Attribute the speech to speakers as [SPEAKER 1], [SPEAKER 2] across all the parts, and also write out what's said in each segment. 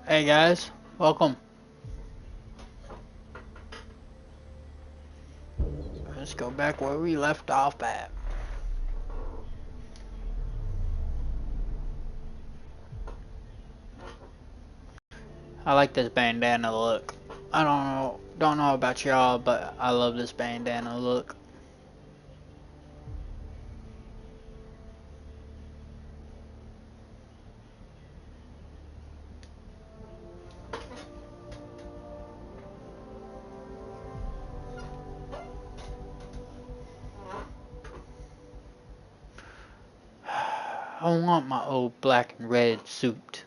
[SPEAKER 1] Hey guys, welcome. Let's go back where we left off at. I like this bandana look. I don't know about y'all, but I love this bandana look. I want my old black and red suit.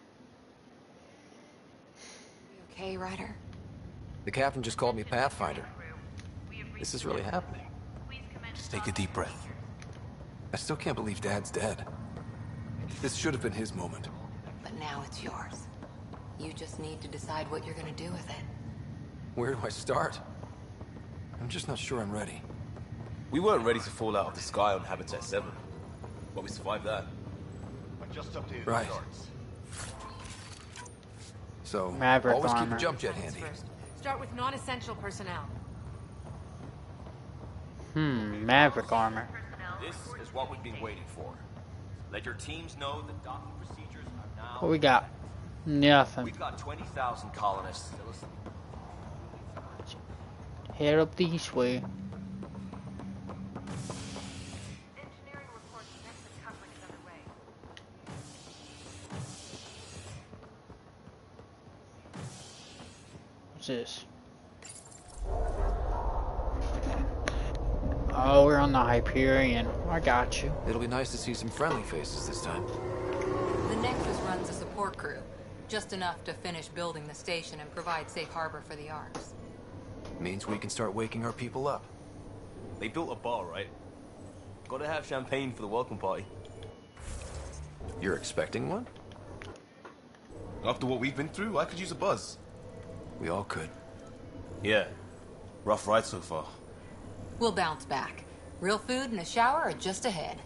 [SPEAKER 2] You okay, Ryder?
[SPEAKER 3] The captain just called me Pathfinder. This is really happening.
[SPEAKER 4] Just take a deep breath.
[SPEAKER 3] I still can't believe Dad's dead. This should have been his moment.
[SPEAKER 2] But now it's yours. You just need to decide what you're gonna do with it.
[SPEAKER 3] Where do I start? I'm just not sure I'm ready.
[SPEAKER 4] We weren't ready to fall out of the sky on Habitat 7, but we survived that.
[SPEAKER 5] I just updated
[SPEAKER 3] Right.
[SPEAKER 5] the charts.
[SPEAKER 3] So,
[SPEAKER 1] Maverick
[SPEAKER 3] always keep
[SPEAKER 1] armor.
[SPEAKER 3] a jump jet handy.
[SPEAKER 6] First. Start with non-essential personnel.
[SPEAKER 1] Maverick armor.
[SPEAKER 7] This is what we've been waiting for. Let your teams know the docking procedures are now...
[SPEAKER 1] What we got? Nothing.
[SPEAKER 7] We've got 20,000 colonists still asleep.
[SPEAKER 1] Head up this way.
[SPEAKER 6] Engineering reports next coupling is underway.
[SPEAKER 1] What's this? Oh, we're on the Hyperion. I got you.
[SPEAKER 3] It'll be nice to see some friendly faces this time.
[SPEAKER 2] The Nexus runs a support crew. Just enough to finish building the station and provide safe harbor for the arms.
[SPEAKER 3] Means we can start waking our people up.
[SPEAKER 4] They built a bar, right? Gotta have champagne for the welcome party.
[SPEAKER 3] You're expecting one?
[SPEAKER 4] After what we've been through, I could use a buzz.
[SPEAKER 3] We all could.
[SPEAKER 4] Yeah. Rough ride so far.
[SPEAKER 2] We'll bounce back. Real food and a shower are just ahead.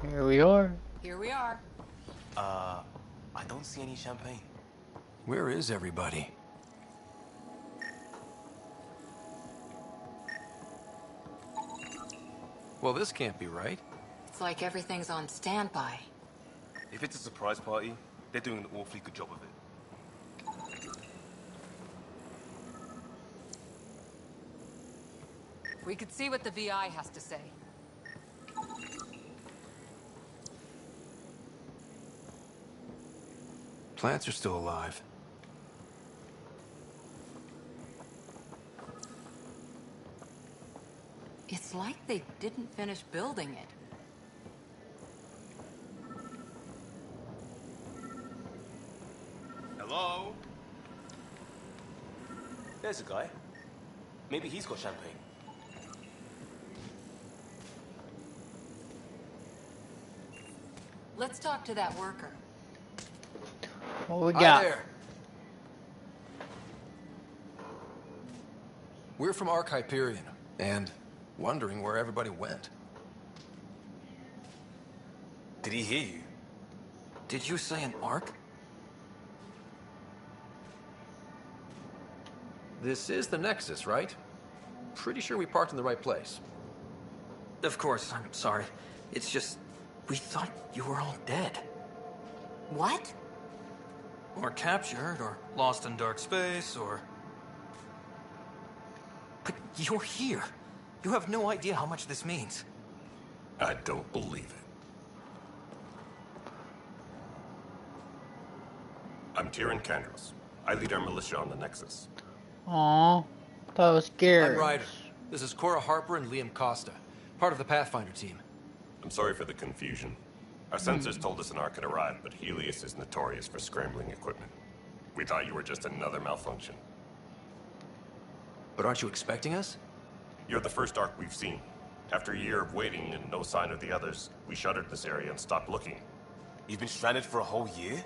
[SPEAKER 1] Here we are.
[SPEAKER 2] Here we are.
[SPEAKER 4] I don't see any champagne.
[SPEAKER 3] Where is everybody? Well, this can't be right.
[SPEAKER 2] It's like everything's on standby.
[SPEAKER 4] If it's a surprise party, they're doing an awfully good job of it.
[SPEAKER 2] We could see what the VI has to say.
[SPEAKER 3] Plants are still alive.
[SPEAKER 2] It's like they didn't finish building it.
[SPEAKER 4] Hello? There's a guy. Maybe he's got champagne.
[SPEAKER 2] Let's talk to that worker.
[SPEAKER 1] What we
[SPEAKER 3] Hi
[SPEAKER 1] got?
[SPEAKER 3] there. We're from Ark Hyperion, and wondering where everybody went.
[SPEAKER 4] Did he hear you?
[SPEAKER 3] Did you say an Ark? This is the Nexus, right? Pretty sure we parked in the right place.
[SPEAKER 8] Of course, I'm sorry. It's just, we thought you were all dead.
[SPEAKER 2] What?
[SPEAKER 8] Or captured, or lost in dark space, or... But you're here. You have no idea how much this means.
[SPEAKER 5] I don't believe it. I'm Tyrion Candros. I lead our militia on the Nexus.
[SPEAKER 1] Aw, that was scary.
[SPEAKER 3] I'm Ryder. This is Cora Harper and Liam Costa, part of the Pathfinder team.
[SPEAKER 5] I'm sorry for the confusion. Our sensors told us an Ark had arrived, but Helios is notorious for scrambling equipment. We thought you were just another malfunction.
[SPEAKER 3] But aren't you expecting us?
[SPEAKER 5] You're the first Ark we've seen. After a year of waiting and no sign of the others, we shuttered this area and stopped looking.
[SPEAKER 4] You've been stranded for a whole year?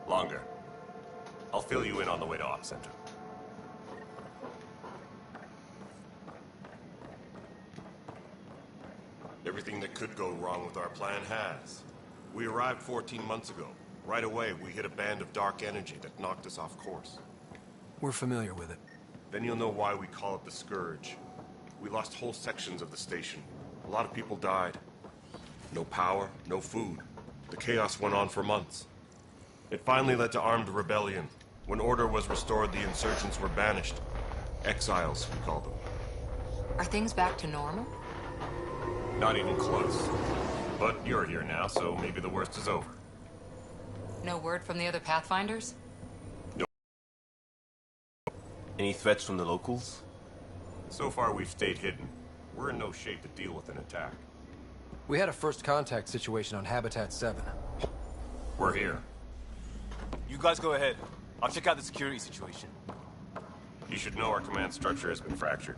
[SPEAKER 5] Longer. I'll fill you in on the way to Op Center. Everything that could go wrong with our plan has. We arrived 14 months ago. Right away, we hit a band of dark energy that knocked us off course.
[SPEAKER 3] We're familiar with it.
[SPEAKER 5] Then you'll know why we call it the Scourge. We lost whole sections of the station. A lot of people died. No power, no food. The chaos went on for months. It finally led to armed rebellion. When order was restored, the insurgents were banished. Exiles, we call them.
[SPEAKER 2] Are things back to normal?
[SPEAKER 5] Not even close. But you're here now, so maybe the worst is over.
[SPEAKER 2] No word from the other Pathfinders?
[SPEAKER 4] Any threats from the locals?
[SPEAKER 5] So far, we've stayed hidden. We're in no shape to deal with an attack.
[SPEAKER 3] We had a first contact situation on Habitat 7.
[SPEAKER 5] We're here.
[SPEAKER 4] You guys go ahead. I'll check out the security situation.
[SPEAKER 5] You should know our command structure has been fractured.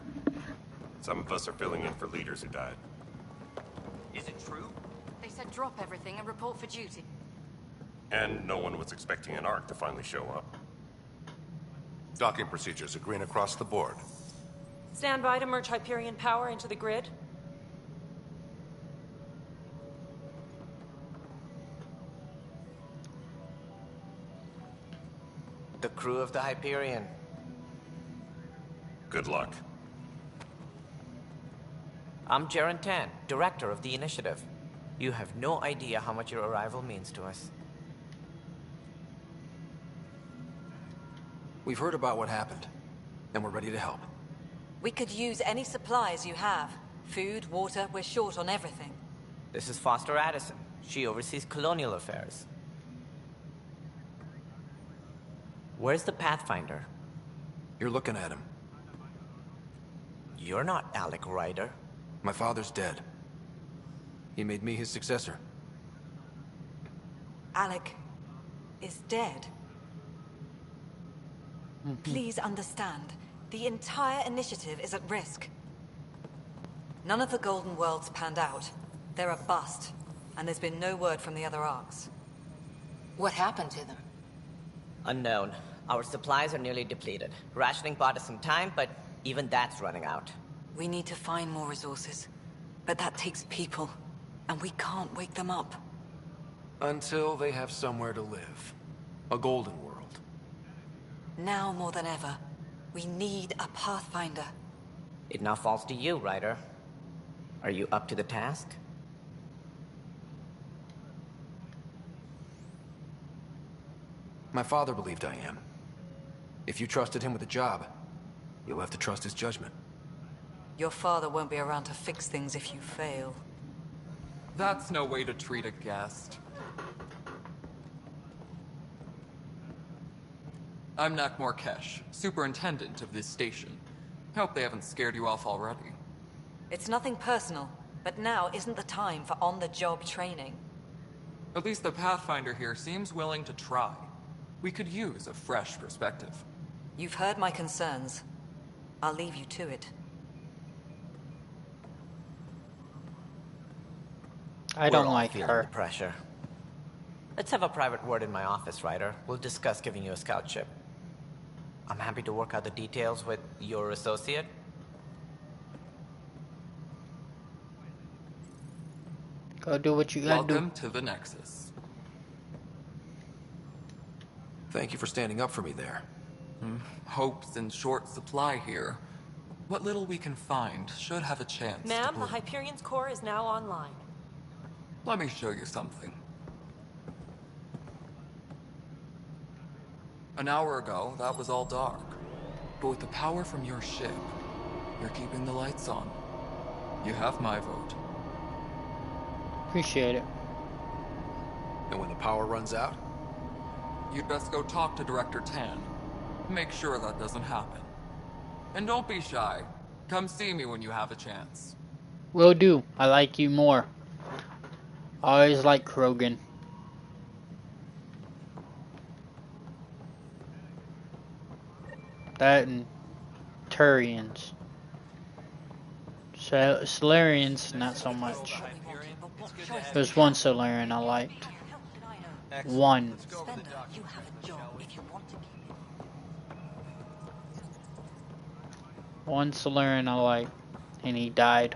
[SPEAKER 5] Some of us are filling in for leaders who died.
[SPEAKER 7] Is it true?
[SPEAKER 6] They said drop everything and report for duty.
[SPEAKER 5] And no one was expecting an Ark to finally show up.
[SPEAKER 9] Docking procedures are green across the board.
[SPEAKER 10] Stand by to merge Hyperion power into the grid.
[SPEAKER 11] The crew of the Hyperion.
[SPEAKER 5] Good luck.
[SPEAKER 11] I'm Jaren Tan, director of the initiative. You have no idea how much your arrival means to us.
[SPEAKER 3] We've heard about what happened, and we're ready to help.
[SPEAKER 12] We could use any supplies you have. Food, water, we're short on everything.
[SPEAKER 11] This is Foster Addison. She oversees colonial affairs. Where's the Pathfinder?
[SPEAKER 3] You're looking at him.
[SPEAKER 11] You're not Alec Ryder.
[SPEAKER 3] My father's dead. He made me his successor.
[SPEAKER 12] Alec is dead. Please understand, the entire initiative is at risk. None of the Golden Worlds panned out. They're a bust, and there's been no word from the other Arks.
[SPEAKER 2] What happened to them?
[SPEAKER 11] Unknown. Our supplies are nearly depleted. Rationing bought us some time, but even that's running out.
[SPEAKER 12] We need to find more resources, but that takes people, and we can't wake them up.
[SPEAKER 3] Until they have somewhere to live. A golden world.
[SPEAKER 12] Now more than ever, we need a Pathfinder.
[SPEAKER 11] It now falls to you, Ryder. Are you up to the task?
[SPEAKER 3] My father believed I am. If you trusted him with a job, you'll have to trust his judgment.
[SPEAKER 12] Your father won't be around to fix things if you fail.
[SPEAKER 13] That's no way to treat a guest. I'm Nakmor Kesh, superintendent of this station. Hope they haven't scared you off already.
[SPEAKER 12] It's nothing personal, but now isn't the time for on-the-job training.
[SPEAKER 13] At least the Pathfinder here seems willing to try. We could use a fresh perspective.
[SPEAKER 12] You've heard my concerns. I'll leave you to it.
[SPEAKER 1] I don't like her.
[SPEAKER 11] The pressure. Let's have a private word in my office, Ryder. We'll discuss giving you a scout ship. I'm happy to work out the details with your associate.
[SPEAKER 1] Go do what you gotta do.
[SPEAKER 13] Welcome to the Nexus.
[SPEAKER 3] Thank you for standing up for me there.
[SPEAKER 13] Hope's in short supply here. What little we can find should have a chance to
[SPEAKER 10] Ma'am, the
[SPEAKER 13] bloom.
[SPEAKER 10] Hyperion's core is now online.
[SPEAKER 13] Let me show you something. An hour ago, that was all dark. But with the power from your ship, you're keeping the lights on. You have my vote.
[SPEAKER 1] Appreciate it.
[SPEAKER 3] And when the power runs out?
[SPEAKER 13] You'd best go talk to Director Tan. Make sure that doesn't happen. And don't be shy. Come see me when you have a chance.
[SPEAKER 1] Will do. I like you more. Always like Krogan. That and Turians. Solarians, not so much. There's one Solarian I liked. One. One Solarian I liked, and he died.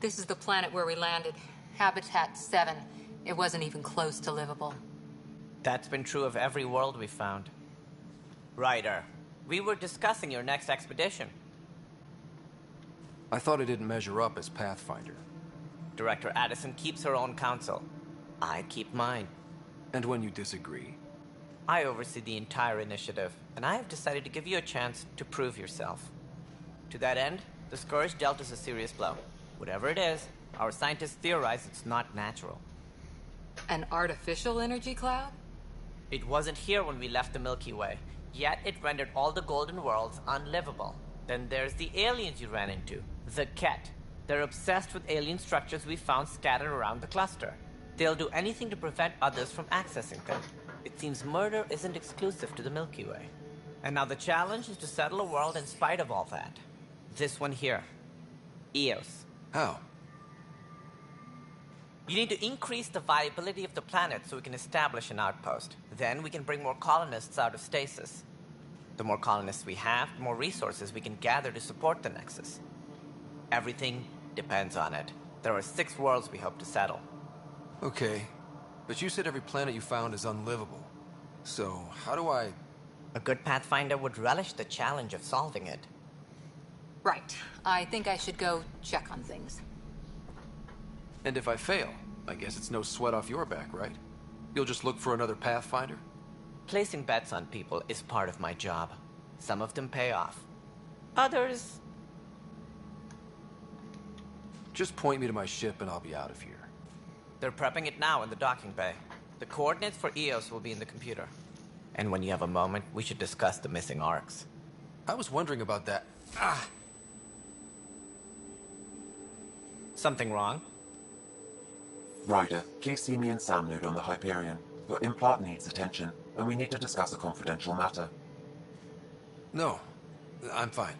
[SPEAKER 2] This is the planet where we landed. Habitat 7. It wasn't even close to livable.
[SPEAKER 11] That's been true of every world we've found. Ryder, we were discussing your next expedition.
[SPEAKER 3] I thought I didn't measure up as Pathfinder.
[SPEAKER 11] Director Addison keeps her own counsel. I keep mine.
[SPEAKER 3] And when you disagree?
[SPEAKER 11] I oversee the entire initiative, and I have decided to give you a chance to prove yourself. To that end, the Scourge dealt us a serious blow. Whatever it is, our scientists theorize it's not natural.
[SPEAKER 2] An artificial energy cloud?
[SPEAKER 11] It wasn't here when we left the Milky Way, yet it rendered all the Golden Worlds unlivable. Then there's the aliens you ran into, the Ket. They're obsessed with alien structures we found scattered around the cluster. They'll do anything to prevent others from accessing them. It seems murder isn't exclusive to the Milky Way. And now the challenge is to settle a world in spite of all that. This one here. Eos.
[SPEAKER 3] How?
[SPEAKER 11] You need to increase the viability of the planet so we can establish an outpost. Then we can bring more colonists out of stasis. The more colonists we have, the more resources we can gather to support the Nexus. Everything depends on it. There are 6 worlds we hope to settle.
[SPEAKER 3] Okay, but you said every planet you found is unlivable. So, how do I...
[SPEAKER 11] A good Pathfinder would relish the challenge of solving it.
[SPEAKER 2] Right. I think I should go check on things.
[SPEAKER 3] And if I fail, I guess it's no sweat off your back, right? You'll just look for another Pathfinder?
[SPEAKER 11] Placing bets on people is part of my job. Some of them pay off. Others...
[SPEAKER 3] Just point me to my ship and I'll be out of here.
[SPEAKER 11] They're prepping it now in the docking bay. The coordinates for Eos will be in the computer. And when you have a moment, we should discuss the missing arcs.
[SPEAKER 3] I was wondering about that.
[SPEAKER 11] Something wrong?
[SPEAKER 14] Ryder, please see me and Sam Node on the Hyperion. Your implant needs attention, and we need to discuss a confidential matter.
[SPEAKER 3] No, I'm fine.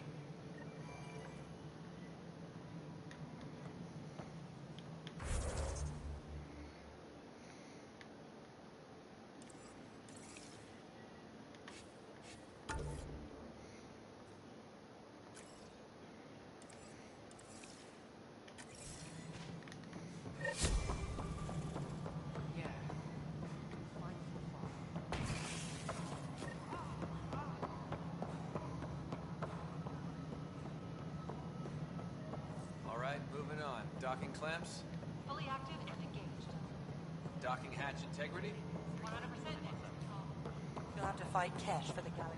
[SPEAKER 15] Docking clamps?
[SPEAKER 10] Fully active and engaged.
[SPEAKER 15] Docking hatch integrity?
[SPEAKER 10] 100%. You'll have to fight Kesh for the gallery.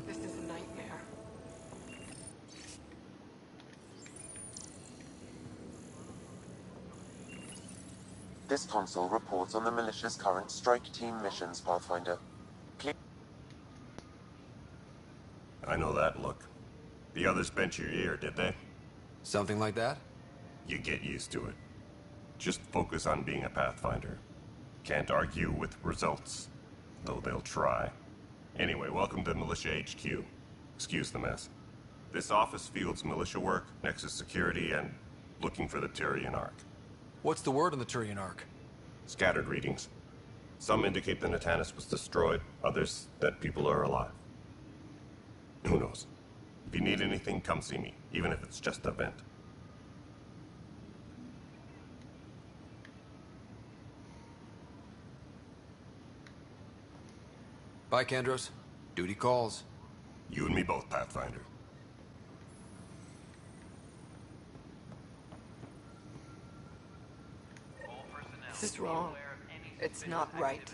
[SPEAKER 16] This is a nightmare.
[SPEAKER 14] This console reports on the militia's current strike team missions, Pathfinder. Please...
[SPEAKER 5] I know that look. The others bent your ear, did they?
[SPEAKER 3] Something like that?
[SPEAKER 5] You get used to it. Just focus on being a Pathfinder. Can't argue with results, though they'll try. Anyway, welcome to Militia HQ. Excuse the mess. This office fields militia work, Nexus security, and looking for the Tyrian Ark.
[SPEAKER 3] What's the word on the Tyrian Ark?
[SPEAKER 5] Scattered readings. Some indicate the Natanus was destroyed, others that people are alive. Who knows? If you need anything, come see me, even if it's just a vent.
[SPEAKER 3] Bye, Kandros. Duty calls.
[SPEAKER 5] You and me both, Pathfinder.
[SPEAKER 16] This is wrong. It's not right.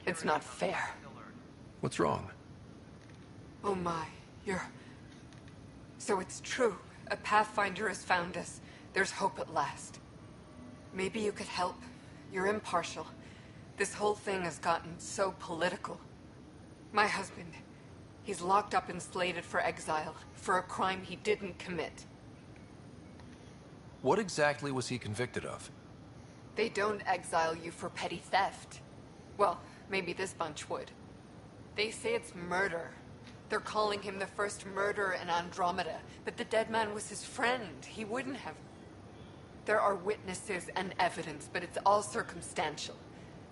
[SPEAKER 16] It's not fair.
[SPEAKER 3] What's wrong?
[SPEAKER 16] Oh my, you're... So it's true. A Pathfinder has found us. There's hope at last. Maybe you could help. You're impartial. This whole thing has gotten so political. My husband, he's locked up and slated for exile for a crime he didn't commit.
[SPEAKER 3] What exactly was he convicted of?
[SPEAKER 16] They don't exile you for petty theft. Well, maybe this bunch would. They say it's murder. They're calling him the first murderer in Andromeda, but the dead man was his friend. He wouldn't have... There are witnesses and evidence, but it's all circumstantial.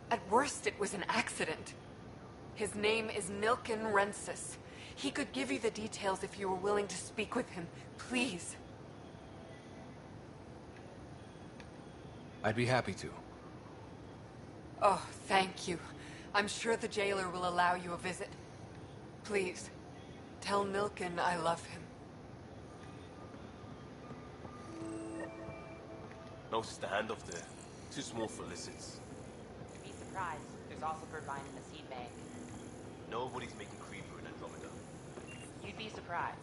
[SPEAKER 16] At worst, it was an accident. His name is Nilken Rensis. He could give you the details if you were willing to speak with him. Please.
[SPEAKER 3] I'd be happy to.
[SPEAKER 16] Oh, thank you. I'm sure the jailer will allow you a visit. Please, tell Nilken I love him.
[SPEAKER 4] No, just the handoff there. Too small for lizards.
[SPEAKER 17] You'd be surprised. There's also birdvine in the seed bank.
[SPEAKER 4] Nobody's making creeper in Andromeda.
[SPEAKER 17] You'd be surprised.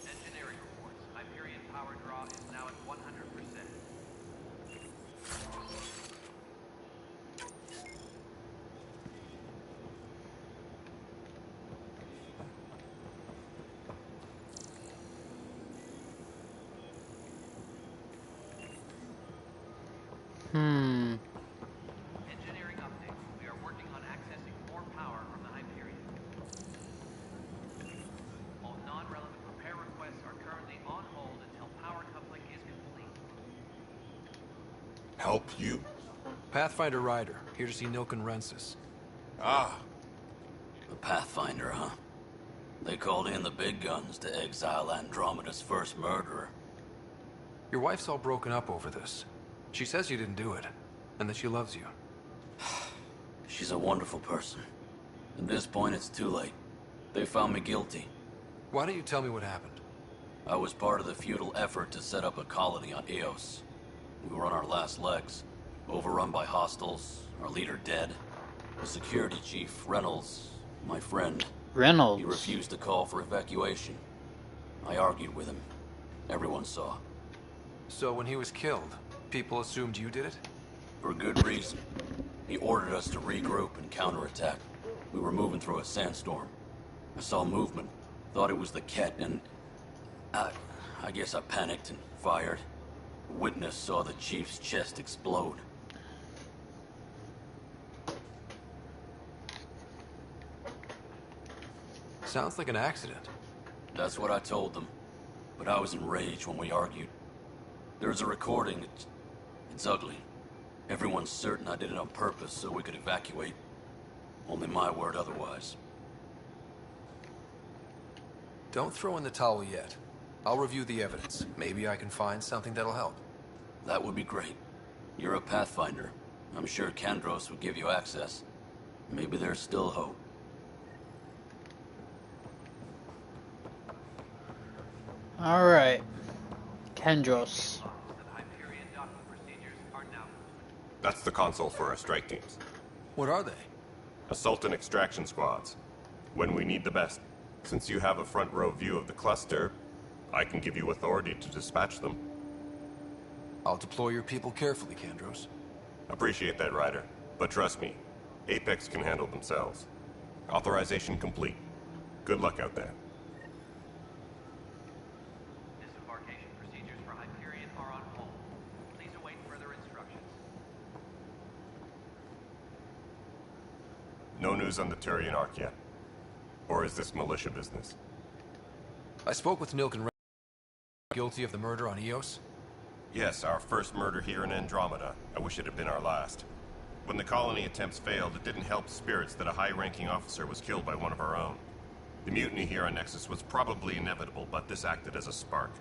[SPEAKER 15] Engineering reports. Hyperion power draw is now at 100%. Engineering update. We are working on accessing more power from the Hyperion. All non-relevant repair requests are currently on hold until power coupling is complete.
[SPEAKER 5] Help you?
[SPEAKER 3] Pathfinder Ryder, here to see Nilken Rensis.
[SPEAKER 5] Ah.
[SPEAKER 18] The Pathfinder, huh? They called in the big guns to exile Andromeda's first murderer.
[SPEAKER 3] Your wife's all broken up over this. She says you didn't do it, and that she loves you.
[SPEAKER 18] She's a wonderful person. At this point, it's too late. They found me guilty.
[SPEAKER 3] Why don't you tell me what happened?
[SPEAKER 18] I was part of the futile effort to set up a colony on Eos. We were on our last legs, overrun by hostiles, our leader dead. The security chief, Reynolds, my friend.
[SPEAKER 1] Reynolds?
[SPEAKER 18] He refused to call for evacuation. I argued with him. Everyone saw.
[SPEAKER 3] So when he was killed, people assumed you did it?
[SPEAKER 18] For good reason. He ordered us to regroup and counterattack. We were moving through a sandstorm. I saw movement, thought it was the Ket, and... I guess I panicked and fired. A witness saw the chief's chest explode.
[SPEAKER 3] Sounds like an accident.
[SPEAKER 18] That's what I told them. But I was enraged when we argued. There's a recording. It's ugly. Everyone's certain I did it on purpose so we could evacuate. Only my word otherwise.
[SPEAKER 3] Don't throw in the towel yet. I'll review the evidence. Maybe I can find something that'll help.
[SPEAKER 18] That would be great. You're a Pathfinder. I'm sure Kandros would give you access. Maybe there's still hope.
[SPEAKER 1] Alright. Kendros.
[SPEAKER 5] That's the console for our strike teams.
[SPEAKER 3] What are they?
[SPEAKER 5] Assault and extraction squads. When we need the best. Since you have a front row view of the cluster, I can give you authority to dispatch them.
[SPEAKER 3] I'll deploy your people carefully, Kandros.
[SPEAKER 5] Appreciate that, Ryder. But trust me, Apex can handle themselves. Authorization complete. Good luck out there.
[SPEAKER 15] Disembarkation procedures for Hyperion are on hold. Please await further instructions.
[SPEAKER 5] No news on the Turian Ark yet. Or is this militia business?
[SPEAKER 3] I spoke with Nilken. Guilty of the murder on Eos?
[SPEAKER 5] Yes, our first murder here in Andromeda. I wish it had been our last. When the colony attempts failed, it didn't help spirits that a high-ranking officer was killed by one of our own. The mutiny here on Nexus was probably inevitable, but this acted as a spark.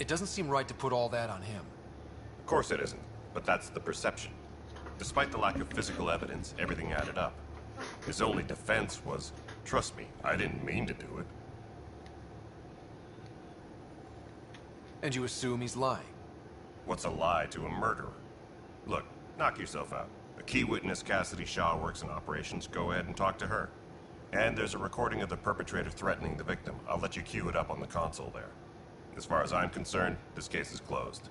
[SPEAKER 3] It doesn't seem right to put all that on him.
[SPEAKER 5] Of course it isn't, but that's the perception. Despite the lack of physical evidence, everything added up. His only defense was, trust me, I didn't mean to do it.
[SPEAKER 3] And you assume he's lying?
[SPEAKER 5] What's a lie to a murderer? Look, knock yourself out. A key witness, Cassidy Shaw, works in operations. Go ahead and talk to her. And there's a recording of the perpetrator threatening the victim. I'll let you cue it up on the console there. As far as I'm concerned, this case is closed.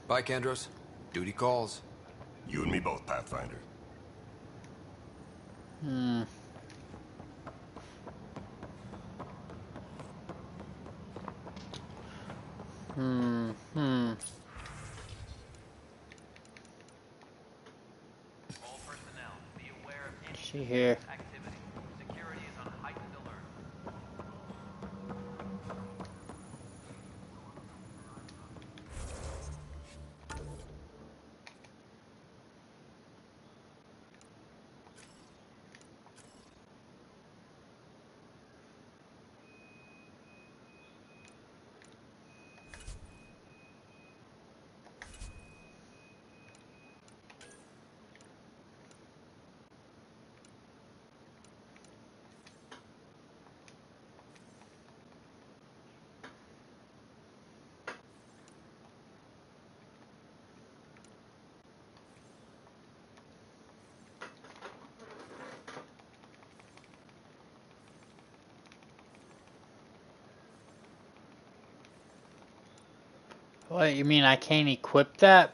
[SPEAKER 3] Bye, Kandros. Duty calls.
[SPEAKER 9] You and me both, Pathfinder.
[SPEAKER 1] Hmm.
[SPEAKER 15] All personnel, be aware of any
[SPEAKER 1] See here.
[SPEAKER 15] activity. Security is on heightened alert.
[SPEAKER 1] What, you mean I can't equip that?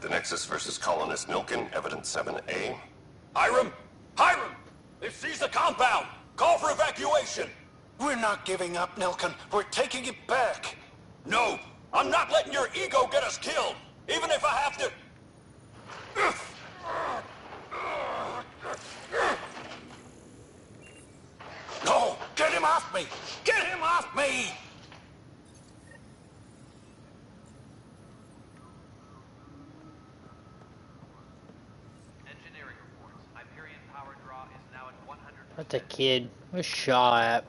[SPEAKER 9] The Nexus versus Colonist Milken, Evidence 7A.
[SPEAKER 18] Hiram! Hiram! They've seized the compound! Call for evacuation!
[SPEAKER 19] We're not giving up, Nilken. We're taking it back.
[SPEAKER 18] No! I'm not letting your ego get us killed! Even if I have to...
[SPEAKER 19] No! Get him off me! Get him off me!
[SPEAKER 15] Engineering reports. Hyperion power draw is now at 100%.
[SPEAKER 1] That's a kid. Where's Shaw at?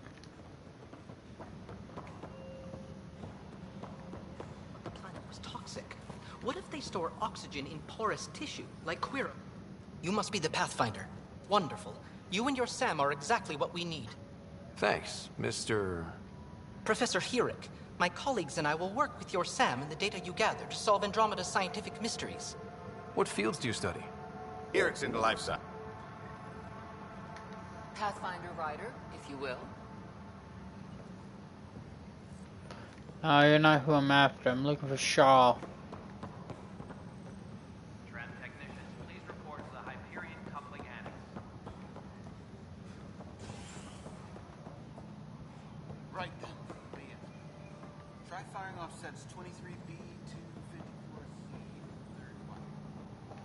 [SPEAKER 20] The planet was toxic. What if they store oxygen in porous tissue, like Quira? You must be the Pathfinder. Wonderful. You and your Sam are exactly what we need.
[SPEAKER 3] Thanks, Mr.
[SPEAKER 20] Professor Herrick, my colleagues and I will work with your Sam and the data you gather to solve Andromeda's scientific mysteries.
[SPEAKER 3] What fields do you study?
[SPEAKER 19] Eric's into life science.
[SPEAKER 2] Pathfinder Rider, if you will.
[SPEAKER 1] Oh, you're not who I'm after. I'm looking for Shaw.
[SPEAKER 15] Tram technicians, please report to the Hyperion coupling annex.
[SPEAKER 21] Right then, be it. Try firing off sets 23B to 54C, third one.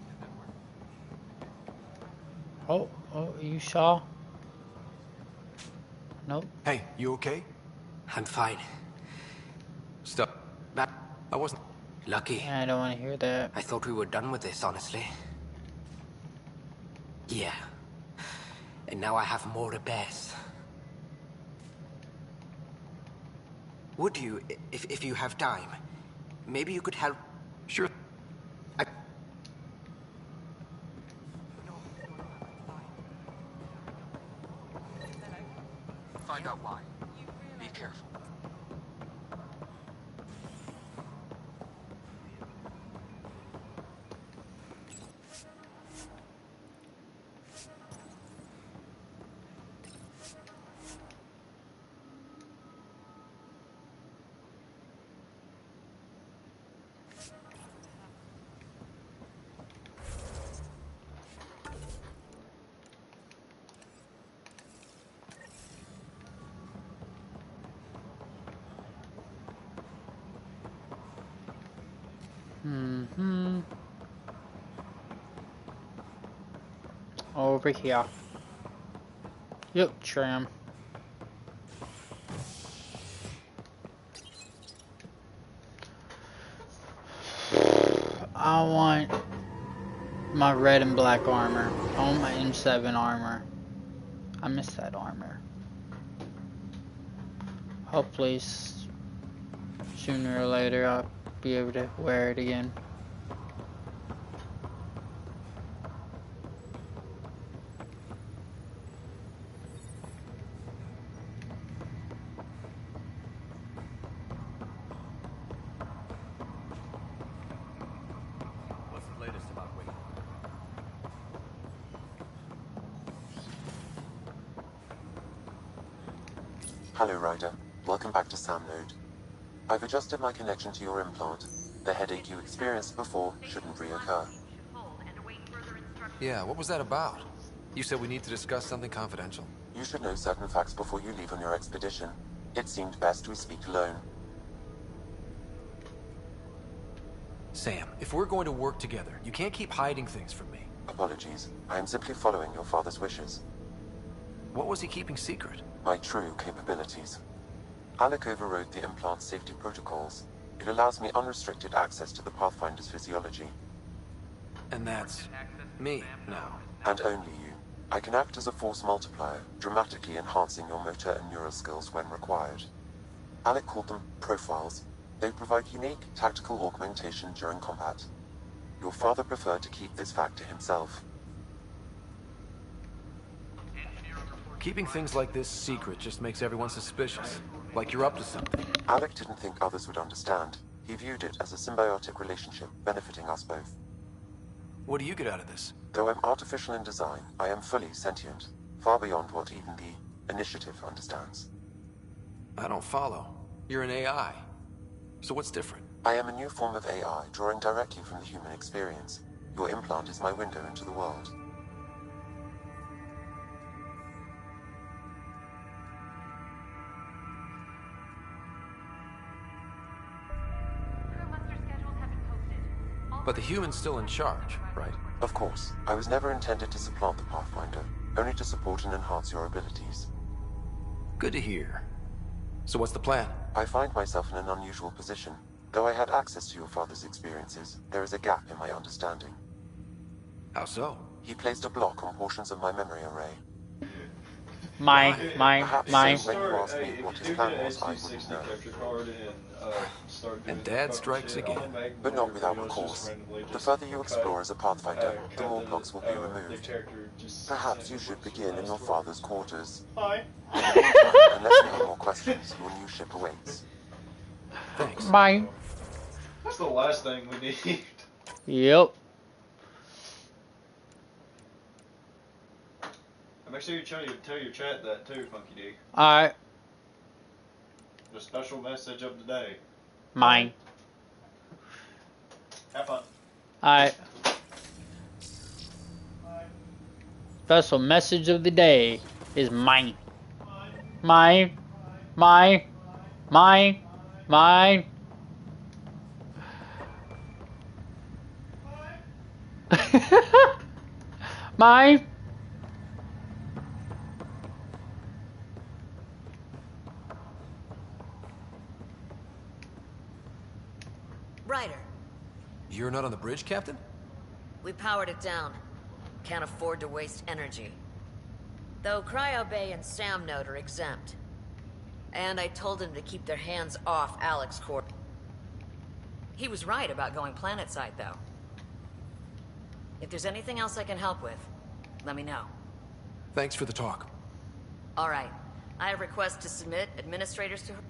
[SPEAKER 21] Did that work?
[SPEAKER 1] Oh, you Shaw? Nope.
[SPEAKER 3] Hey, you okay?
[SPEAKER 8] I'm fine.
[SPEAKER 3] Stop. I wasn't...
[SPEAKER 8] Lucky.
[SPEAKER 1] I don't want to hear that.
[SPEAKER 8] I thought we were done with this, honestly. Yeah. And now I have more to bears. Would you, if you have time, maybe you could help...
[SPEAKER 3] Sure.
[SPEAKER 13] Find out why. Be careful.
[SPEAKER 1] Over here. Yep, tram. I want my red and black armor. I want my M7 armor. I miss that armor. Hopefully sooner or later I'll be able to wear it again.
[SPEAKER 3] What's the latest about Wade?
[SPEAKER 14] Hello, Ryder. Welcome back to Sam Node. I've adjusted my connection to your implant. The headache you experienced before shouldn't reoccur.
[SPEAKER 3] Yeah, what was that about? You said we need to discuss something confidential.
[SPEAKER 14] You should know certain facts before you leave on your expedition. It seemed best we speak alone.
[SPEAKER 3] Sam, if we're going to work together, you can't keep hiding things from me.
[SPEAKER 14] Apologies. I am simply following your father's wishes.
[SPEAKER 3] What was he keeping secret?
[SPEAKER 14] My true capabilities. Alec overrode the implant's safety protocols. It allows me unrestricted access to the Pathfinder's physiology.
[SPEAKER 3] And that's me now.
[SPEAKER 14] And only you. I can act as a force multiplier, dramatically enhancing your motor and neural skills when required. Alec called them profiles. They provide unique tactical augmentation during combat. Your father preferred to keep this fact to himself.
[SPEAKER 3] Keeping things like this secret just makes everyone suspicious. Like you're up to something.
[SPEAKER 14] Alec didn't think others would understand. He viewed it as a symbiotic relationship, benefiting us both.
[SPEAKER 3] What do you get out of this?
[SPEAKER 14] Though I'm artificial in design, I am fully sentient, far beyond what even the Initiative understands.
[SPEAKER 3] I don't follow. You're an AI. So what's different?
[SPEAKER 14] I am a new form of AI, drawing directly from the human experience. Your implant is my window into the world.
[SPEAKER 3] But the human's still in charge, right?
[SPEAKER 14] Of course. I was never intended to supplant the Pathfinder, only to support and enhance your abilities.
[SPEAKER 3] Good to hear. So what's the plan?
[SPEAKER 14] I find myself in an unusual position. Though I had access to your father's experiences, there is a gap in my understanding.
[SPEAKER 3] How so?
[SPEAKER 14] He placed a block on portions of my memory array.
[SPEAKER 1] Perhaps
[SPEAKER 14] when you asked me what his plan was, I wouldn't know.
[SPEAKER 3] And Dad strikes again.
[SPEAKER 14] But not without recourse. The further you explore as a Pathfinder, the more blocks will be removed. Perhaps you should begin in your father's quarters. Unless you have more questions, your new ship awaits.
[SPEAKER 3] Thanks.
[SPEAKER 1] Bye.
[SPEAKER 7] That's the last thing we need.
[SPEAKER 1] Yep.
[SPEAKER 7] Make sure you tell your chat that too, Funky D.
[SPEAKER 1] Alright.
[SPEAKER 7] The special message of the day.
[SPEAKER 1] Mine.
[SPEAKER 7] Have fun.
[SPEAKER 1] Alright. Special message of the day is mine. Mine. Mine. Mine. Mine. Mine.
[SPEAKER 22] Ryder,
[SPEAKER 3] You're not on the bridge, Captain?
[SPEAKER 22] we powered it down. Can't afford to waste energy. Though Cryo Bay and Sam Node are exempt. And I told him to keep their hands off Alec's core. He was right about going planetside, though. If there's anything else I can help with, let me know.
[SPEAKER 3] Thanks for the talk.
[SPEAKER 22] All right. I have requests to submit administrators to her.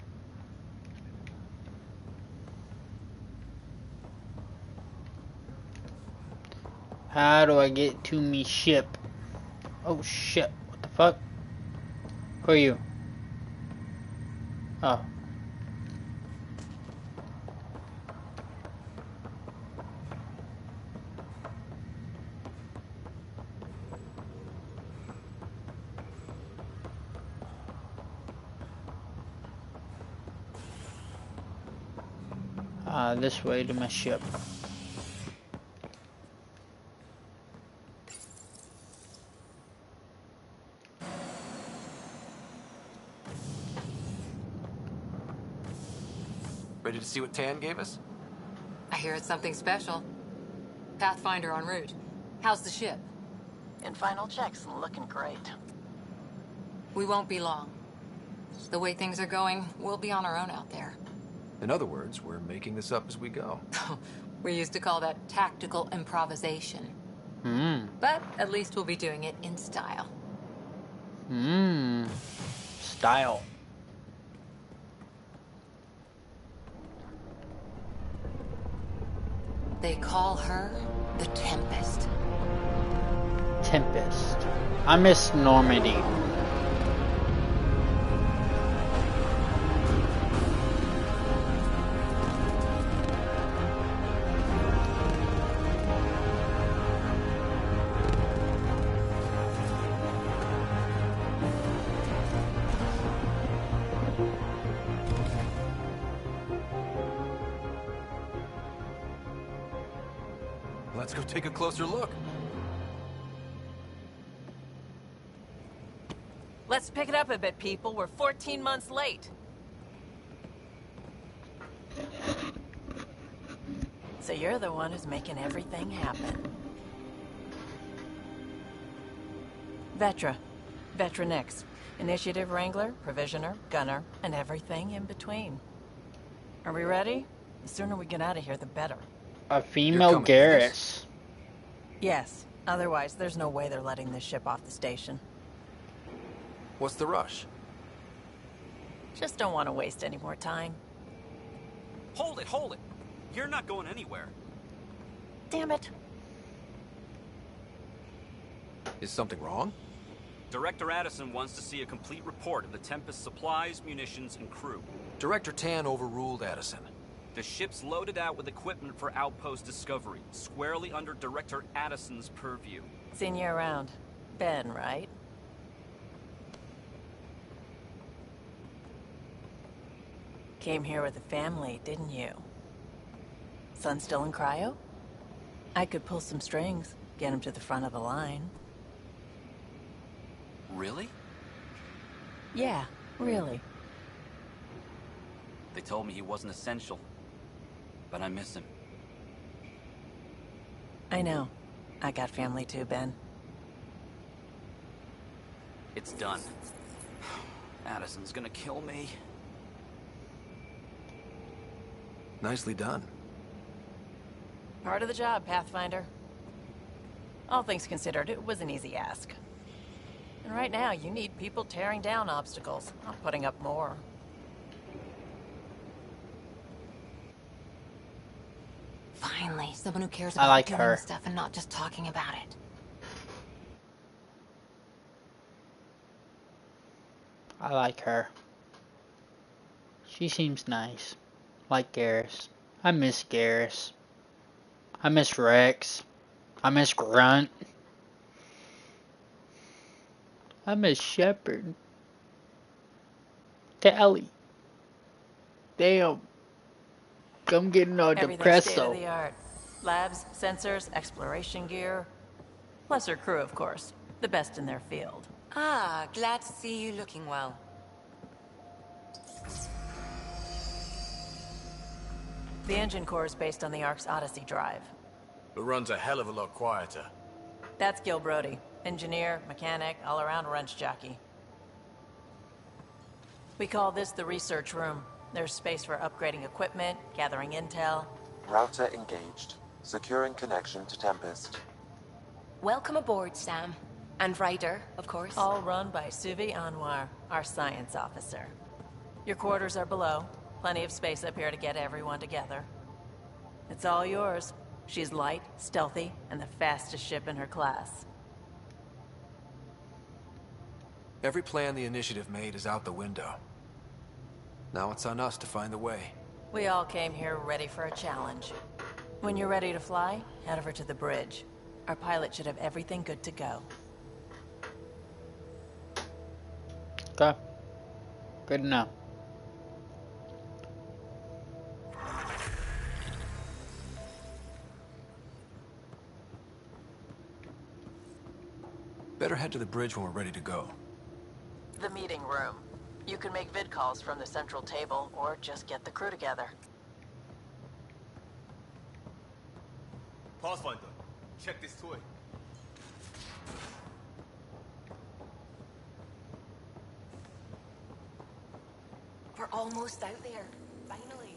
[SPEAKER 1] How do I get to me ship? Oh shit, what the fuck? Who are you? Oh. This way to my ship.
[SPEAKER 3] Ready to see what Tan gave us?
[SPEAKER 2] I hear it's something special. Pathfinder en route. How's the ship?
[SPEAKER 10] In final checks and looking great.
[SPEAKER 2] We won't be long. The way things are going, we'll be on our own out there.
[SPEAKER 3] In other words, we're making this up as we go.
[SPEAKER 2] We used to call that tactical improvisation.
[SPEAKER 1] Hmm.
[SPEAKER 2] But at least we'll be doing it in style.
[SPEAKER 1] Style.
[SPEAKER 2] They call her the Tempest.
[SPEAKER 1] Tempest. I miss Normandy.
[SPEAKER 3] Let's go take a closer look.
[SPEAKER 10] Let's pick it up a bit, people. We're 14 months late. So you're the one who's making everything happen. Vetra. Vetra Nix. Initiative Wrangler, Provisioner, Gunner, and everything in between. Are we ready? The sooner we get out of here, the better.
[SPEAKER 1] A female Garrus.
[SPEAKER 10] Yes. Otherwise, there's no way they're letting this ship off the station.
[SPEAKER 3] What's the rush?
[SPEAKER 10] Just don't want to waste any more time.
[SPEAKER 18] Hold it, hold it! You're not going anywhere.
[SPEAKER 10] Damn it.
[SPEAKER 3] Is something wrong?
[SPEAKER 18] Director Addison wants to see a complete report of the Tempest's supplies, munitions, and crew.
[SPEAKER 3] Director Tan overruled Addison.
[SPEAKER 18] The ship's loaded out with equipment for outpost discovery, squarely under Director Addison's purview.
[SPEAKER 10] Seen you around. Ben, right? Came here with a family, didn't you? Son still in cryo? I could pull some strings, get him to the front of the line.
[SPEAKER 18] Really?
[SPEAKER 10] Yeah, really.
[SPEAKER 18] They told me he wasn't essential, but I miss him.
[SPEAKER 10] I know. I got family too, Ben.
[SPEAKER 18] It's done. Addison's gonna kill me.
[SPEAKER 3] Nicely done.
[SPEAKER 10] Part of the job, Pathfinder. All things considered, it was an easy ask. And right now, you need people tearing down obstacles, not putting up more.
[SPEAKER 2] Finally, someone who cares about
[SPEAKER 1] like
[SPEAKER 2] doing
[SPEAKER 1] her.
[SPEAKER 2] stuff and not just talking about it.
[SPEAKER 1] I like her. She seems nice. Like Garrus. I miss Garrus. I miss Rex. I miss Grunt. I miss Shepard. Tally. Damn. I'm getting all depressed
[SPEAKER 10] Everything's
[SPEAKER 1] though.
[SPEAKER 10] state-of-the-art. Labs, sensors, exploration gear. Plus her crew, of course. The best in their field.
[SPEAKER 2] Ah, glad to see you looking well.
[SPEAKER 10] The engine core is based on the Ark's Odyssey drive.
[SPEAKER 19] It runs a hell of a lot quieter.
[SPEAKER 10] That's Gil Brody. Engineer, mechanic, all-around wrench jockey. We call this the research room. There's space for upgrading equipment, gathering intel.
[SPEAKER 14] Router engaged. Securing connection to Tempest.
[SPEAKER 2] Welcome aboard, Sam. And Ryder, of course.
[SPEAKER 10] All run by Suvi Anwar, our science officer. Your quarters are below. Plenty of space up here to get everyone together. It's all yours. She's light, stealthy, and the fastest ship in her class.
[SPEAKER 3] Every plan the Initiative made is out the window. Now it's on us to find the way.
[SPEAKER 10] We all came here ready for a challenge. When you're ready to fly, head over to the bridge. Our pilot should have everything good to go.
[SPEAKER 1] Okay. Good enough.
[SPEAKER 3] Better head to the bridge when we're ready to go.
[SPEAKER 10] The meeting room. You can make vid calls from the central table, or just get the crew together.
[SPEAKER 4] Pathfinder, check this toy.
[SPEAKER 6] We're almost out there. Finally.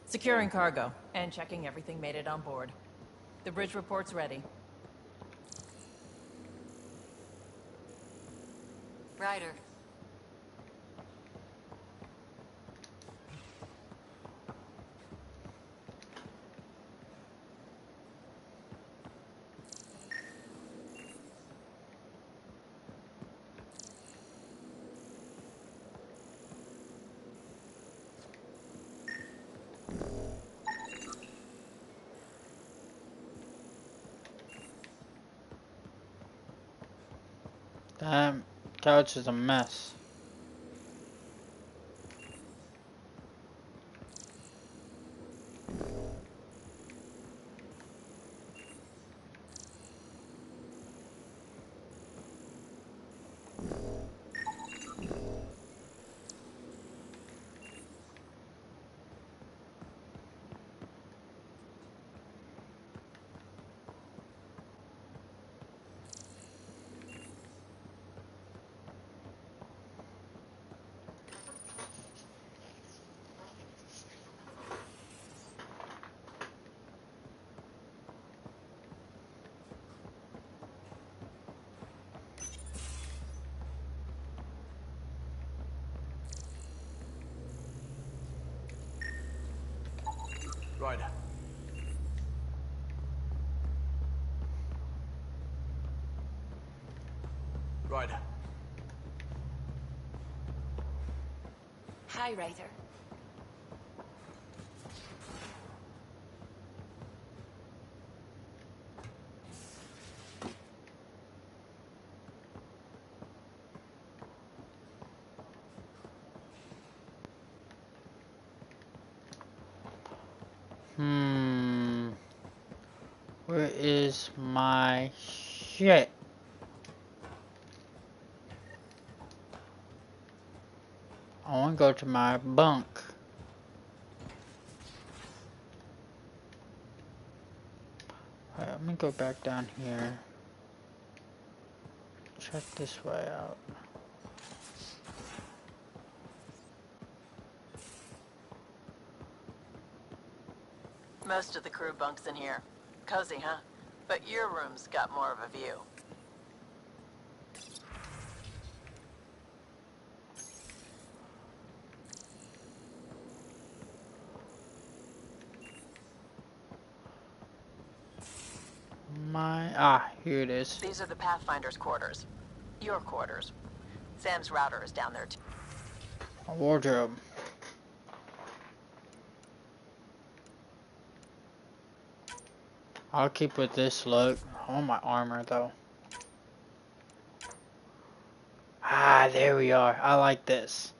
[SPEAKER 10] Securing cargo and checking everything made it on board. The bridge report's ready.
[SPEAKER 2] Ryder.
[SPEAKER 1] That couch is a mess.
[SPEAKER 3] Ryder. Ryder.
[SPEAKER 6] Hi, Ryder.
[SPEAKER 1] Where is my shit? I want to go to my bunk. Alright, let me go back down here. Check this way out.
[SPEAKER 10] Most of the crew bunks in here. Cozy, huh? But your room's got more of a view.
[SPEAKER 1] Here it is.
[SPEAKER 10] These are the Pathfinder's quarters. Your quarters. Sam's router is down there too.
[SPEAKER 1] A wardrobe. I'll keep with this look. I want my armor though. There we are. I like this.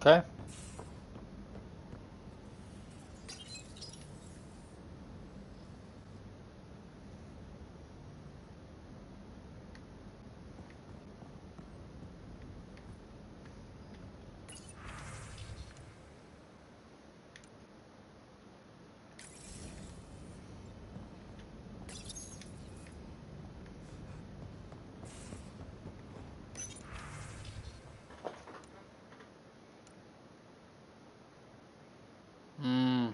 [SPEAKER 1] Okay. Hmm.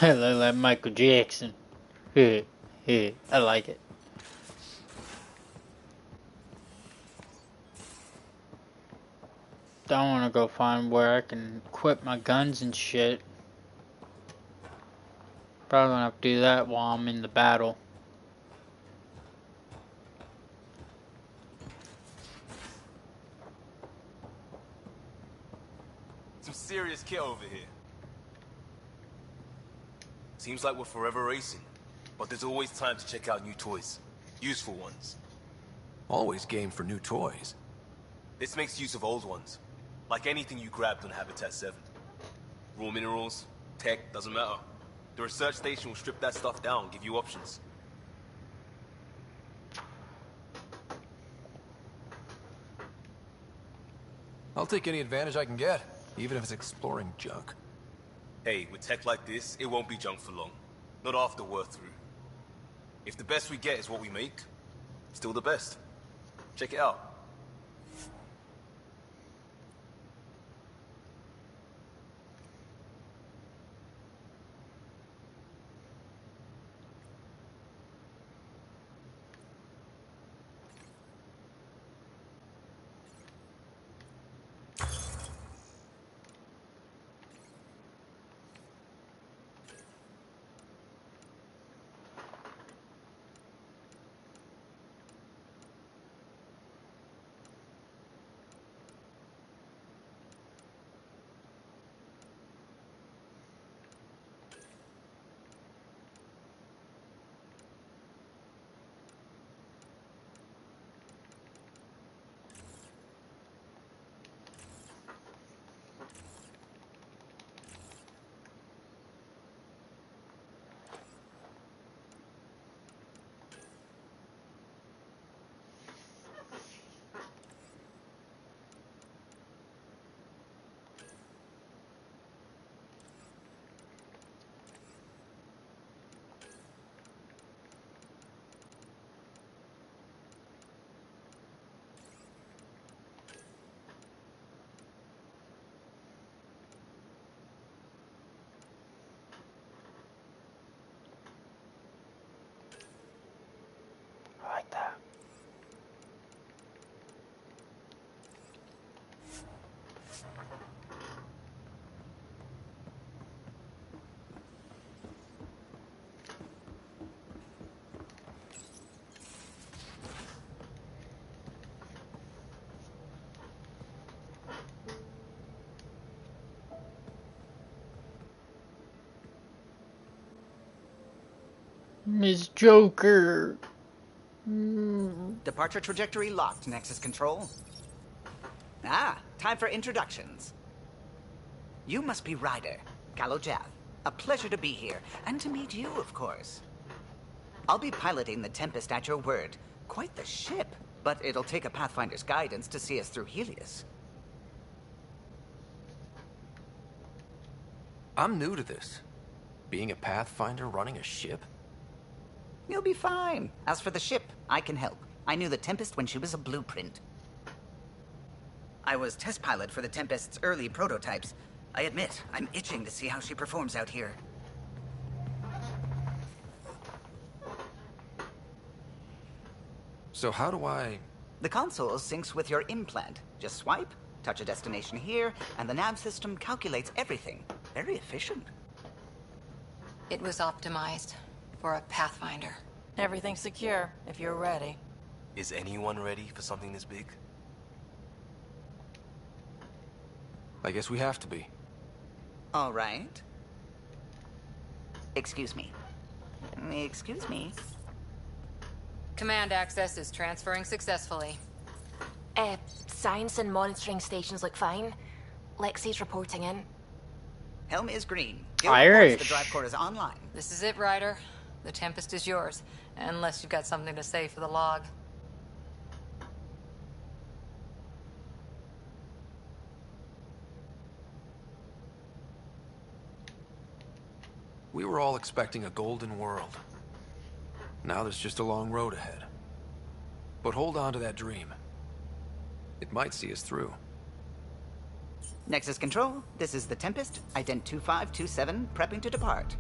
[SPEAKER 1] Hey, look like Michael Jackson. I like it. Don't want to go find where I can equip my guns and shit. Probably gonna have to do that while I'm in the battle.
[SPEAKER 4] Some serious kit over here. Seems like we're forever racing, but there's always time to check out new toys. Useful ones.
[SPEAKER 3] Always game for new toys.
[SPEAKER 4] This makes use of old ones. Like anything you grabbed on Habitat 7. Raw minerals, tech, doesn't matter. The research station will strip that stuff down and give you options.
[SPEAKER 3] I'll take any advantage I can get, even if it's exploring junk.
[SPEAKER 4] Hey, with tech like this, it won't be junk for long. Not after we're through. If the best we get is what we make, still the best. Check it out.
[SPEAKER 1] I like that. Miss Joker.
[SPEAKER 11] Departure trajectory locked, Nexus Control. Ah, time for introductions. You must be Ryder, Kalojav. A pleasure to be here, and to meet you, of course. I'll be piloting the Tempest at your word. Quite the ship, but it'll take a Pathfinder's guidance to see us through Helios.
[SPEAKER 3] I'm new to this. Being a Pathfinder running a ship?
[SPEAKER 11] You'll be fine. As for the ship, I can help. I knew the Tempest when she was a blueprint. I was test pilot for the Tempest's early prototypes. I admit, I'm itching to see how she performs out here.
[SPEAKER 3] So how do I...
[SPEAKER 11] The console syncs with your implant. Just swipe, touch a destination here, and the nav system calculates everything. Very efficient.
[SPEAKER 2] It was optimized for a Pathfinder.
[SPEAKER 10] Everything's secure, if you're ready.
[SPEAKER 4] Is anyone ready for something this big?
[SPEAKER 3] I guess we have to be.
[SPEAKER 11] All right. Excuse me. Excuse me.
[SPEAKER 2] Command access is transferring successfully.
[SPEAKER 6] Science and monitoring stations look fine. Lexi's reporting in.
[SPEAKER 11] Helm is green.
[SPEAKER 1] Irish.
[SPEAKER 11] The drive core is online.
[SPEAKER 2] This is it, Ryder. The Tempest is yours, unless you've got something to say for the log.
[SPEAKER 3] We were all expecting a golden world. Now there's just a long road ahead. But hold on to that dream. It might see us through.
[SPEAKER 11] Nexus Control, this is the Tempest, ident 2527, prepping to depart.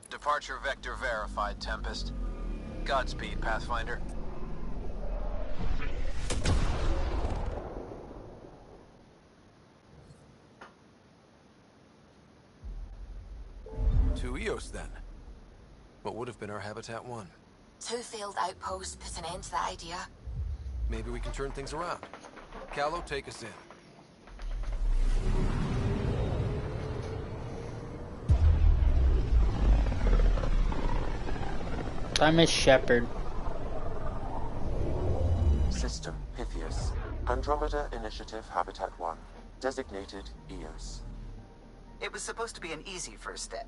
[SPEAKER 12] Departure vector verified, Tempest. Godspeed, Pathfinder.
[SPEAKER 3] To Eos, then. What would have been our Habitat 1?
[SPEAKER 6] 2 failed outposts put an end to the idea.
[SPEAKER 3] Maybe we can turn things around. Callow, take us in.
[SPEAKER 1] I miss Shepard.
[SPEAKER 14] System Pythias. Andromeda Initiative Habitat 1, designated EOS.
[SPEAKER 11] It was supposed to be an easy first step.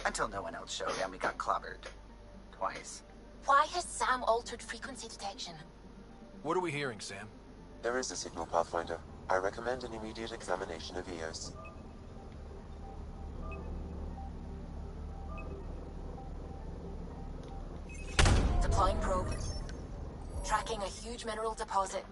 [SPEAKER 11] Until no one else showed and we got clobbered. Twice.
[SPEAKER 6] Why has Sam altered frequency detection?
[SPEAKER 3] What are we hearing, Sam?
[SPEAKER 14] There is a signal, Pathfinder. I recommend an immediate examination of EOS.
[SPEAKER 6] Deploying probe. Tracking a huge mineral deposit.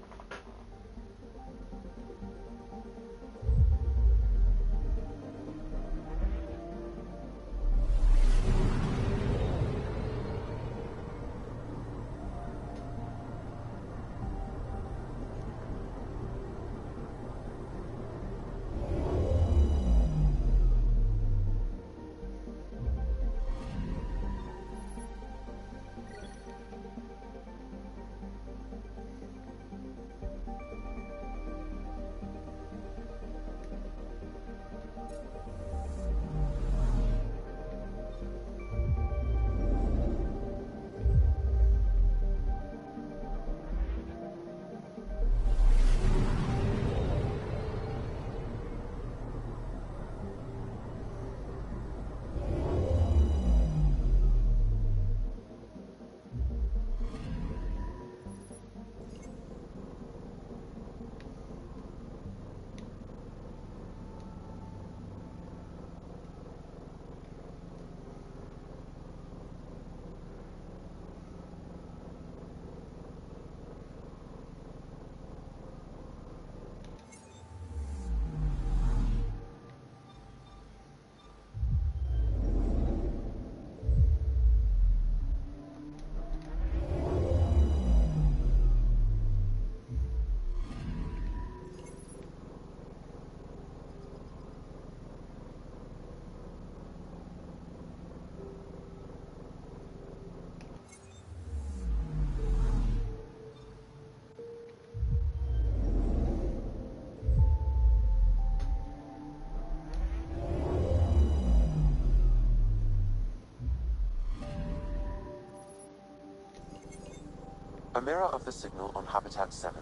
[SPEAKER 14] A mirror of the signal on Habitat 7.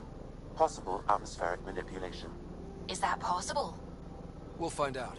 [SPEAKER 14] Possible atmospheric manipulation.
[SPEAKER 6] Is that possible?
[SPEAKER 3] We'll find out.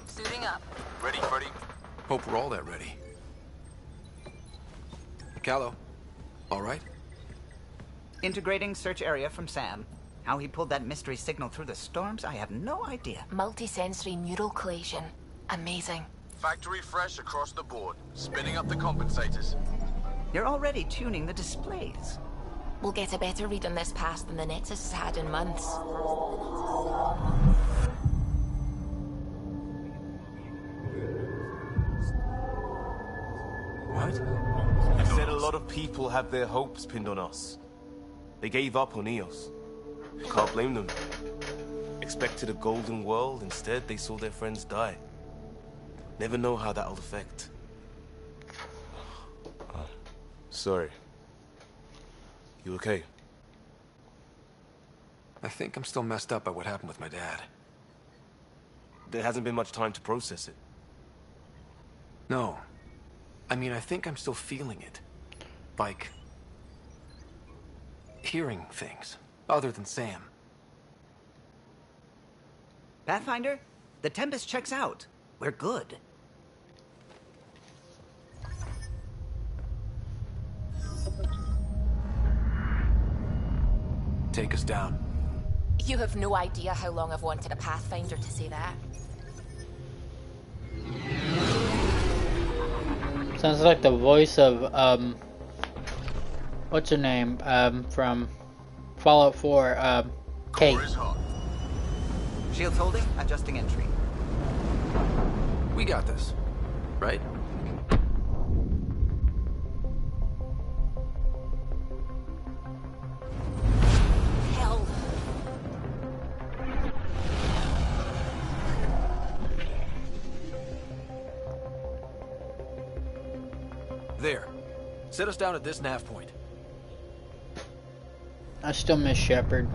[SPEAKER 2] Suiting up.
[SPEAKER 4] Ready, Freddy?
[SPEAKER 3] Hope we're all that ready. Callow, all right?
[SPEAKER 11] Integrating search area from Sam. How he pulled that mystery signal through the storms, I have no idea.
[SPEAKER 6] Multisensory neural collation. Amazing.
[SPEAKER 12] Factory fresh across the board. Spinning up the compensators.
[SPEAKER 11] You're already tuning the displays.
[SPEAKER 6] We'll get a better read on this pass than the Nexus has had in months.
[SPEAKER 4] What? You said a lot of people have their hopes pinned on us. They gave up on EOS. Can't blame them. Expected a golden world, instead they saw their friends die. Never know how that'll affect. Sorry. You okay?
[SPEAKER 3] I think I'm still messed up by what happened with my dad.
[SPEAKER 4] There hasn't been much time to process it.
[SPEAKER 3] No. I mean, I think I'm still feeling it. Like... hearing things, other than Sam.
[SPEAKER 11] Pathfinder, The Tempest checks out. We're good.
[SPEAKER 3] Take us down.
[SPEAKER 6] You have no idea how long I've wanted a Pathfinder to say that.
[SPEAKER 1] Sounds like the voice of, what's her name, from Fallout 4, Kate.
[SPEAKER 11] Shields holding, adjusting entry.
[SPEAKER 3] We got this, right?
[SPEAKER 6] Hell.
[SPEAKER 3] There. Set us down at this nav point.
[SPEAKER 1] I still miss Shepard.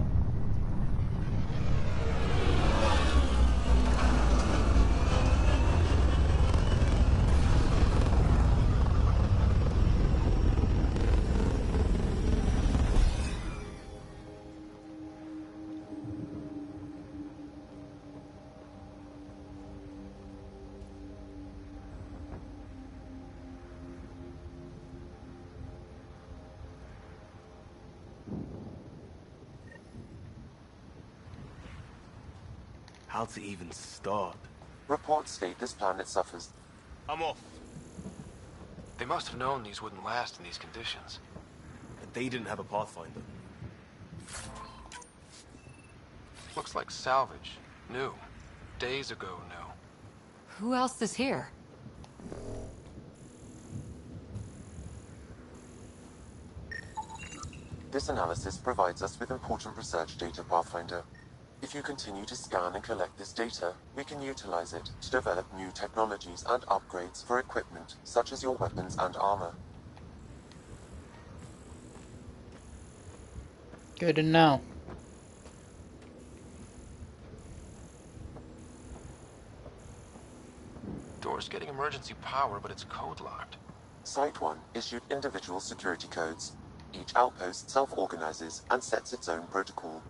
[SPEAKER 4] How to even start?
[SPEAKER 14] Reports state this planet suffers.
[SPEAKER 4] I'm off.
[SPEAKER 3] They must have known these wouldn't last in these conditions.
[SPEAKER 4] And they didn't have a Pathfinder.
[SPEAKER 3] Looks like salvage. New. Days ago, new.
[SPEAKER 2] Who else is here?
[SPEAKER 14] This analysis provides us with important research data, Pathfinder. If you continue to scan and collect this data, we can utilize it to develop new technologies and upgrades for equipment, such as your weapons and armor.
[SPEAKER 1] Good to know.
[SPEAKER 3] Door's getting emergency power, but it's code locked.
[SPEAKER 14] Site 1 issued individual security codes. Each outpost self-organizes and sets its own protocol.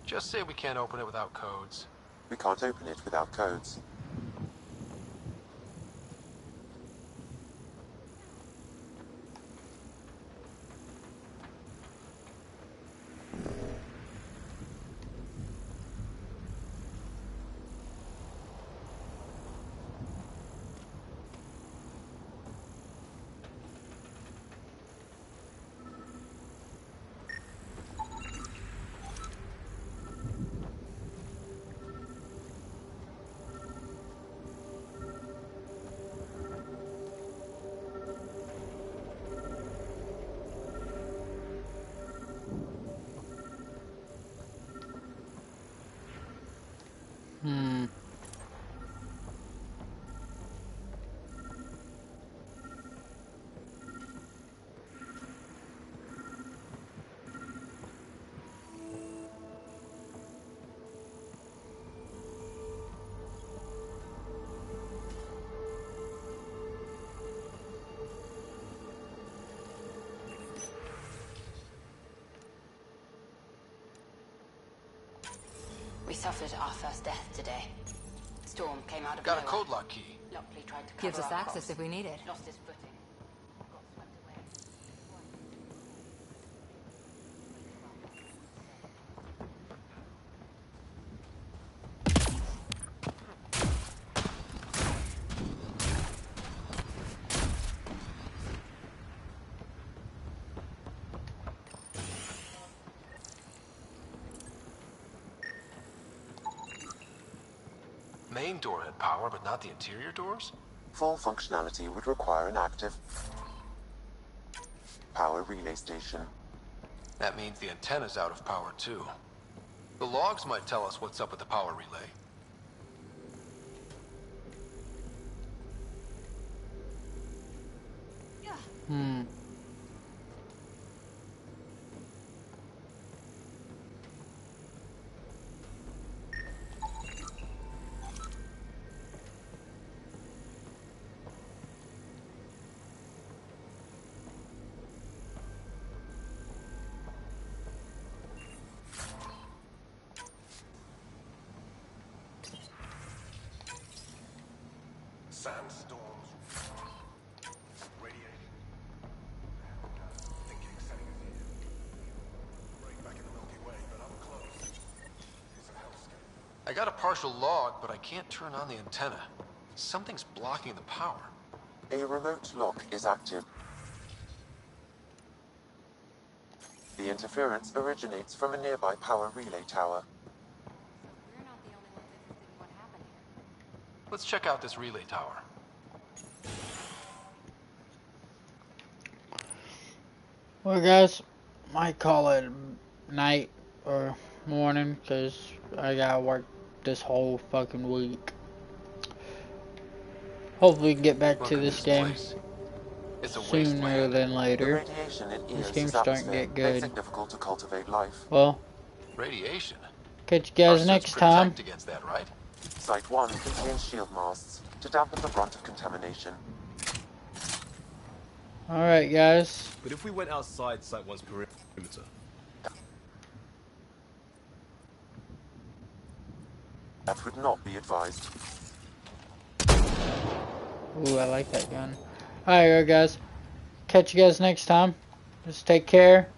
[SPEAKER 3] Just say we can't open it without codes.
[SPEAKER 14] We can't open it without codes.
[SPEAKER 16] We suffered our first death today. Storm came out of
[SPEAKER 3] Got a
[SPEAKER 16] nowhere.
[SPEAKER 3] code lock key.
[SPEAKER 16] Lockley tried to cover
[SPEAKER 2] Gives us
[SPEAKER 16] our
[SPEAKER 2] access
[SPEAKER 16] cross.
[SPEAKER 2] if we need it.
[SPEAKER 16] Lost his footing. Got swept away.
[SPEAKER 3] Main door had power, but not the interior doors?
[SPEAKER 14] Full functionality would require an active power relay station.
[SPEAKER 3] That means the antenna's out of power, too. The logs might tell us what's up with the power relay.
[SPEAKER 1] Hmm.
[SPEAKER 12] Sandstorms. Radiation. Thinking setting it here. Right back in the Milky Way, but up close. It's a hellscape.
[SPEAKER 3] I got a partial log, but I can't turn on the antenna. Something's blocking the power.
[SPEAKER 14] A remote lock is active. The interference originates from a nearby power relay tower.
[SPEAKER 3] Let's check out this relay tower.
[SPEAKER 1] Well, guys, might call it night or morning because I gotta work this whole fucking week. Hopefully we can get back to this game sooner than later. This game's starting to get good.
[SPEAKER 14] Difficult to cultivate life.
[SPEAKER 1] Well,
[SPEAKER 3] radiation.
[SPEAKER 1] Catch you guys next time.
[SPEAKER 3] Against that, right?
[SPEAKER 14] Site 1 contains shield masts to dampen the brunt of contamination.
[SPEAKER 1] Alright, guys.
[SPEAKER 4] But if we went outside Site 1's perimeter...
[SPEAKER 14] That would not be advised.
[SPEAKER 1] Ooh, I like that gun. Alright, guys. Catch you guys next time. Just take care.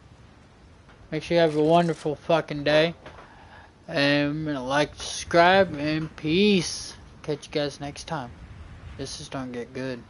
[SPEAKER 1] Make sure you have a wonderful fucking day. And like, subscribe, and peace. Catch you guys next time. This is gonna get good.